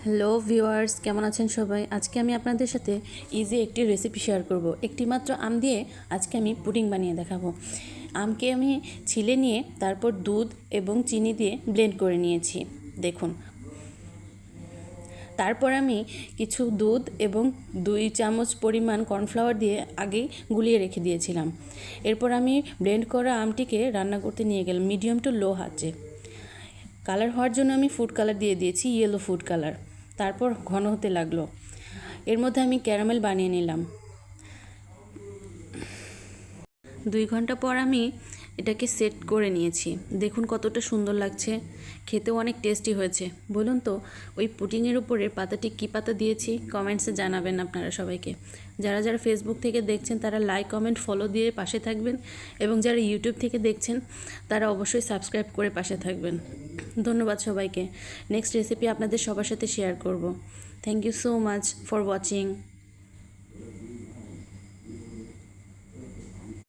Hello viewers, কেমন আছেন সবাই? আজকে আমি আপনাদের সাথে ইজি একটি রেসিপি শেয়ার করব। একটি মাত্র আম দিয়ে আজকে আমি পুডিং বানিয়ে দেখাবো। আমকে আমি ছিলে নিয়ে তারপর দুধ এবং চিনি দিয়ে ব্লেন্ড করে নিয়েছি। দেখুন, তারপর আমি কিছু দুধ এবং 2 চামচ পরিমাণ কর্নফ্লাওয়ার দিয়ে আগেই গুলিয়ে রেখে দিয়েছিলাম। এরপর আমি ব্লেন্ড করা আমটিকে রান্না করতে নিয়ে গেলাম মিডিয়াম টু লো আঁচে। কালার হওয়ার জন্য আমি ফুড কালার দিয়ে দিয়েছি, ইয়েলো ফুড কালার। তারপর ঘন হতে লাগলো। এর মধ্যে আমি ক্যারামেল বানিয়ে নিলাম। 2 ঘন্টা পর আমি এটাকে সেট করে নিয়েছি। দেখুন কতটা সুন্দর লাগছে, খেতেও অনেক টেস্টি হয়েছে। বলুন তো ওই পুডিংয়ের উপরে পাতাটি কী পাতা দিয়েছি? কমেন্টসে জানাবেন আপনারা সবাইকে। যারা যারা ফেসবুক থেকে দেখছেন তারা লাইক, কমেন্ট, ফলো দিয়ে পাশে থাকবেন, এবং যারা ইউটিউব থেকে দেখছেন তারা অবশ্যই সাবস্ক্রাইব করে পাশে থাকবেন। ধন্যবাদ সবাইকে। নেক্সট রেসিপি আপনাদের সবার সাথে শেয়ার করব। Thank you so much for watching.